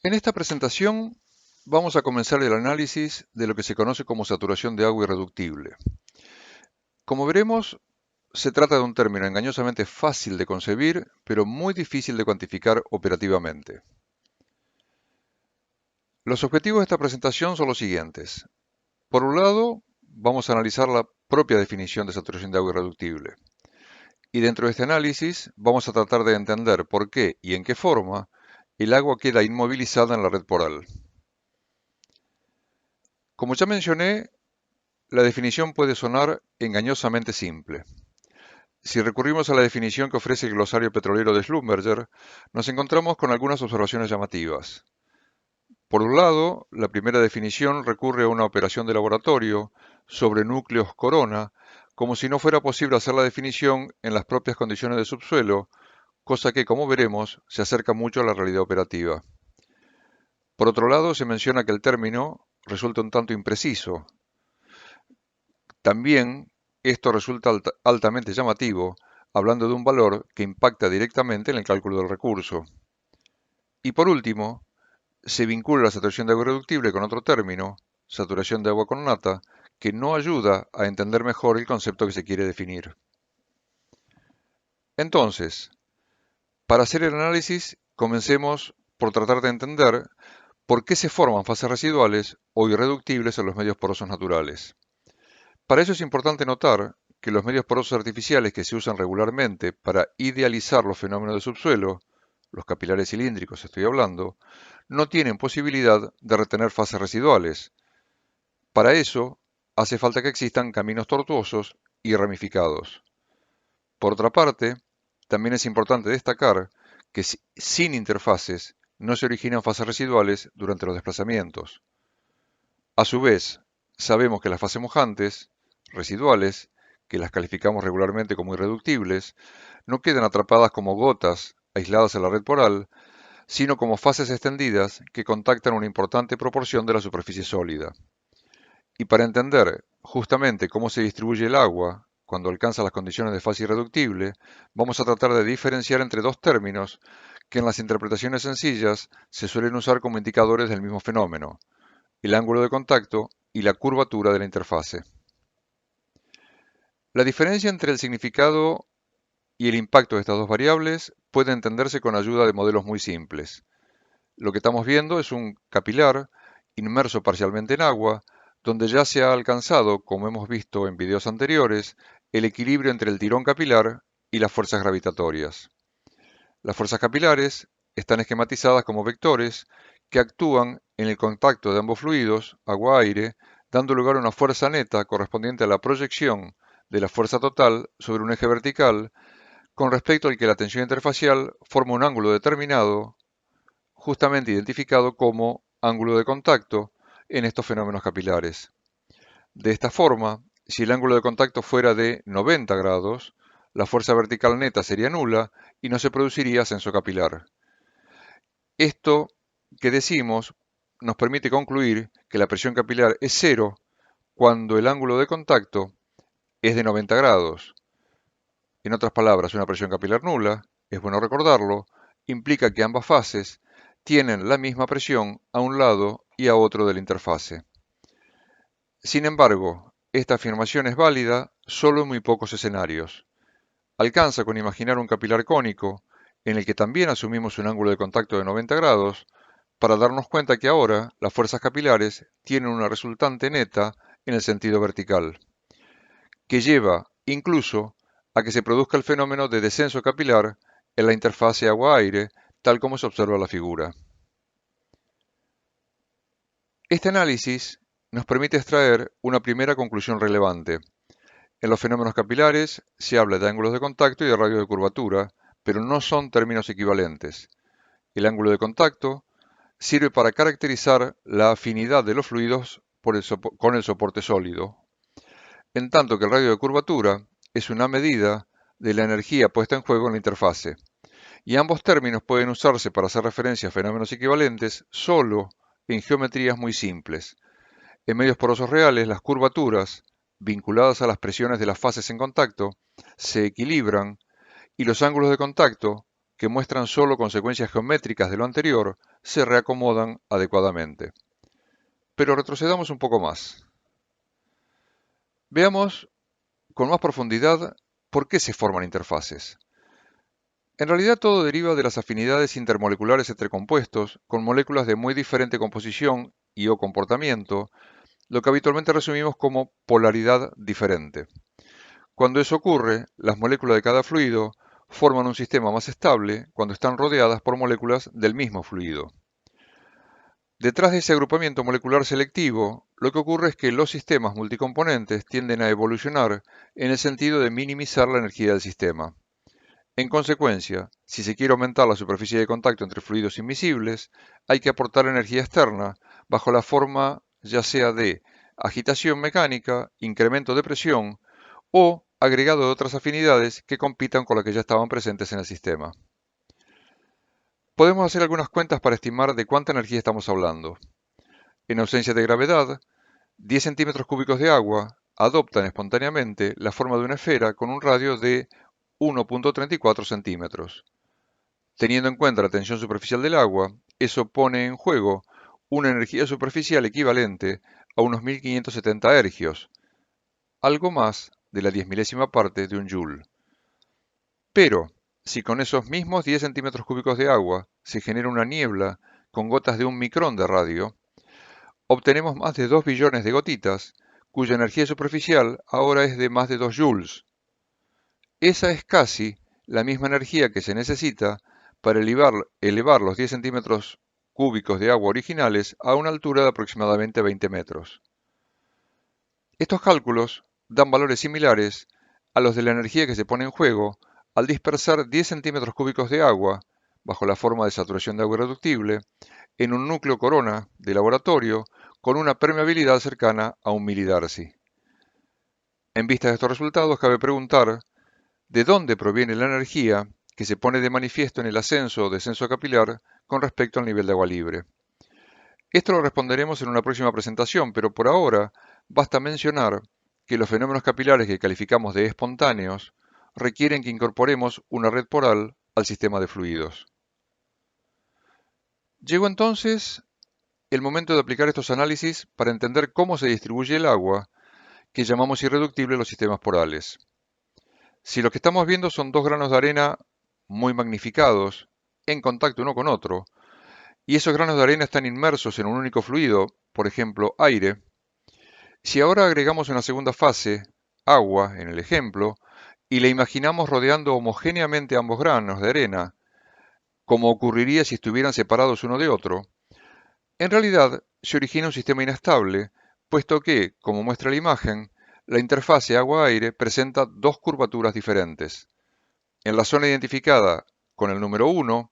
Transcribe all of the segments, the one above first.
En esta presentación vamos a comenzar el análisis de lo que se conoce como saturación de agua irreductible. Como veremos, se trata de un término engañosamente fácil de concebir, pero muy difícil de cuantificar operativamente. Los objetivos de esta presentación son los siguientes. Por un lado, vamos a analizar la propia definición de saturación de agua irreductible. Y dentro de este análisis vamos a tratar de entender por qué y en qué forma el agua queda inmovilizada en la red poral. Como ya mencioné, la definición puede sonar engañosamente simple. Si recurrimos a la definición que ofrece el glosario petrolero de Schlumberger, nos encontramos con algunas observaciones llamativas. Por un lado, la primera definición recurre a una operación de laboratorio sobre núcleos corona, como si no fuera posible hacer la definición en las propias condiciones de subsuelo, cosa que, como veremos, se acerca mucho a la realidad operativa. Por otro lado, se menciona que el término resulta un tanto impreciso. También esto resulta altamente llamativo, hablando de un valor que impacta directamente en el cálculo del recurso. Y por último, se vincula la saturación de agua irreductible con otro término, saturación de agua con nata, que no ayuda a entender mejor el concepto que se quiere definir. Entonces, para hacer el análisis, comencemos por tratar de entender por qué se forman fases residuales o irreductibles en los medios porosos naturales. Para eso es importante notar que los medios porosos artificiales que se usan regularmente para idealizar los fenómenos de subsuelo, los capilares cilíndricos estoy hablando, no tienen posibilidad de retener fases residuales. Para eso hace falta que existan caminos tortuosos y ramificados. Por otra parte, también es importante destacar que sin interfaces no se originan fases residuales durante los desplazamientos. A su vez, sabemos que las fases mojantes, residuales, que las calificamos regularmente como irreductibles, no quedan atrapadas como gotas aisladas en la red poral, sino como fases extendidas que contactan una importante proporción de la superficie sólida. Y para entender justamente cómo se distribuye el agua cuando alcanza las condiciones de fase irreductible, vamos a tratar de diferenciar entre dos términos que en las interpretaciones sencillas se suelen usar como indicadores del mismo fenómeno, el ángulo de contacto y la curvatura de la interfase. La diferencia entre el significado y el impacto de estas dos variables puede entenderse con ayuda de modelos muy simples. Lo que estamos viendo es un capilar inmerso parcialmente en agua, donde ya se ha alcanzado, como hemos visto en videos anteriores, el equilibrio entre el tirón capilar y las fuerzas gravitatorias. Las fuerzas capilares están esquematizadas como vectores que actúan en el contacto de ambos fluidos, agua-aire, dando lugar a una fuerza neta correspondiente a la proyección de la fuerza total sobre un eje vertical con respecto al que la tensión interfacial forma un ángulo determinado, justamente identificado como ángulo de contacto en estos fenómenos capilares. De esta forma, si el ángulo de contacto fuera de 90 grados, la fuerza vertical neta sería nula y no se produciría ascenso capilar. Esto que decimos nos permite concluir que la presión capilar es cero cuando el ángulo de contacto es de 90 grados. En otras palabras, una presión capilar nula, es bueno recordarlo, implica que ambas fases tienen la misma presión a un lado y a otro de la interfase. Sin embargo, esta afirmación es válida solo en muy pocos escenarios. Alcanza con imaginar un capilar cónico, en el que también asumimos un ángulo de contacto de 90 grados, para darnos cuenta que ahora las fuerzas capilares tienen una resultante neta en el sentido vertical, que lleva incluso a que se produzca el fenómeno de descenso capilar en la interfase agua-aire, tal como se observa en la figura. Este análisis nos permite extraer una primera conclusión relevante. En los fenómenos capilares se habla de ángulos de contacto y de radio de curvatura, pero no son términos equivalentes. El ángulo de contacto sirve para caracterizar la afinidad de los fluidos con el soporte sólido, en tanto que el radio de curvatura es una medida de la energía puesta en juego en la interfase. Y ambos términos pueden usarse para hacer referencia a fenómenos equivalentes solo en geometrías muy simples. En medios porosos reales, las curvaturas, vinculadas a las presiones de las fases en contacto, se equilibran y los ángulos de contacto que muestran solo consecuencias geométricas de lo anterior, se reacomodan adecuadamente. Pero retrocedamos un poco más. Veamos con más profundidad por qué se forman interfaces. En realidad todo deriva de las afinidades intermoleculares entre compuestos con moléculas de muy diferente composición y o comportamiento, lo que habitualmente resumimos como polaridad diferente. Cuando eso ocurre, las moléculas de cada fluido forman un sistema más estable cuando están rodeadas por moléculas del mismo fluido. Detrás de ese agrupamiento molecular selectivo, lo que ocurre es que los sistemas multicomponentes tienden a evolucionar en el sentido de minimizar la energía del sistema. En consecuencia, si se quiere aumentar la superficie de contacto entre fluidos invisibles, hay que aportar energía externa bajo la forma ya sea de agitación mecánica, incremento de presión o agregado de otras afinidades que compitan con las que ya estaban presentes en el sistema. Podemos hacer algunas cuentas para estimar de cuánta energía estamos hablando. En ausencia de gravedad, 10 centímetros cúbicos de agua adoptan espontáneamente la forma de una esfera con un radio de 1,34 centímetros. Teniendo en cuenta la tensión superficial del agua, eso pone en juego una energía superficial equivalente a unos 1570 ergios, algo más de la 10 milésima parte de un joule. Pero, si con esos mismos 10 centímetros cúbicos de agua se genera una niebla con gotas de un micrón de radio, obtenemos más de 2 billones de gotitas, cuya energía superficial ahora es de más de 2 joules. Esa es casi la misma energía que se necesita para elevar los 10 centímetros cúbicos de agua originales a una altura de aproximadamente 20 metros. Estos cálculos dan valores similares a los de la energía que se pone en juego al dispersar 10 centímetros cúbicos de agua, bajo la forma de saturación de agua irreductible, en un núcleo corona de laboratorio con una permeabilidad cercana a 1 milidarcy. En vista de estos resultados, cabe preguntar ¿de dónde proviene la energía que se pone de manifiesto en el ascenso o descenso capilar con respecto al nivel de agua libre? Esto lo responderemos en una próxima presentación, pero por ahora basta mencionar que los fenómenos capilares que calificamos de espontáneos requieren que incorporemos una red poral al sistema de fluidos. Llegó entonces el momento de aplicar estos análisis para entender cómo se distribuye el agua que llamamos irreductible en los sistemas porales. Si lo que estamos viendo son dos granos de arena muy magnificados, en contacto uno con otro, y esos granos de arena están inmersos en un único fluido, por ejemplo, aire, si ahora agregamos una segunda fase, agua, en el ejemplo, y la imaginamos rodeando homogéneamente ambos granos de arena, como ocurriría si estuvieran separados uno de otro, en realidad se origina un sistema inestable, puesto que, como muestra la imagen, la interfase agua-aire presenta dos curvaturas diferentes. En la zona identificada con el número 1,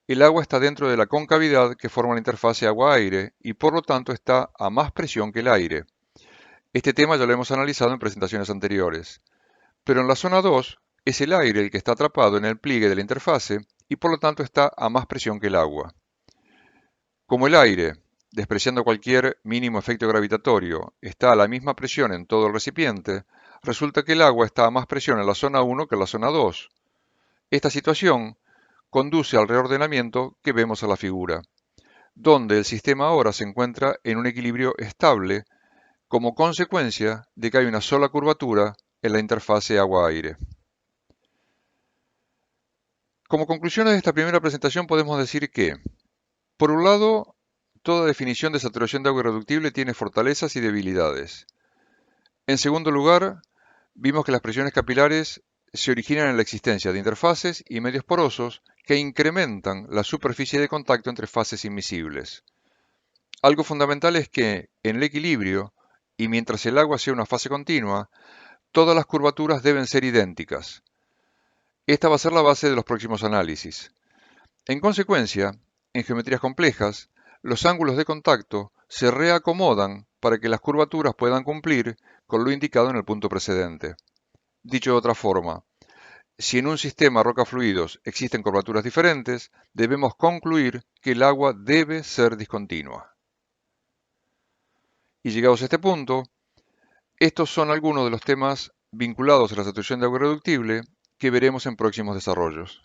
el agua está dentro de la concavidad que forma la interfase agua-aire y por lo tanto está a más presión que el aire. Este tema ya lo hemos analizado en presentaciones anteriores. Pero en la zona 2 es el aire el que está atrapado en el pliegue de la interfase y por lo tanto está a más presión que el agua. Como el aire, despreciando cualquier mínimo efecto gravitatorio, está a la misma presión en todo el recipiente, resulta que el agua está a más presión en la zona 1 que en la zona 2. Esta situación conduce al reordenamiento que vemos a la figura, donde el sistema ahora se encuentra en un equilibrio estable como consecuencia de que hay una sola curvatura en la interfase agua-aire. Como conclusiones de esta primera presentación podemos decir que, por un lado, toda definición de saturación de agua irreductible tiene fortalezas y debilidades. En segundo lugar, vimos que las presiones capilares se originan en la existencia de interfaces y medios porosos que incrementan la superficie de contacto entre fases invisibles. Algo fundamental es que, en el equilibrio, y mientras el agua sea una fase continua, todas las curvaturas deben ser idénticas. Esta va a ser la base de los próximos análisis. En consecuencia, en geometrías complejas, los ángulos de contacto se reacomodan para que las curvaturas puedan cumplir con lo indicado en el punto precedente. Dicho de otra forma, si en un sistema roca-fluidos existen curvaturas diferentes, debemos concluir que el agua debe ser discontinua. Y llegados a este punto, estos son algunos de los temas vinculados a la saturación de agua irreductible que veremos en próximos desarrollos.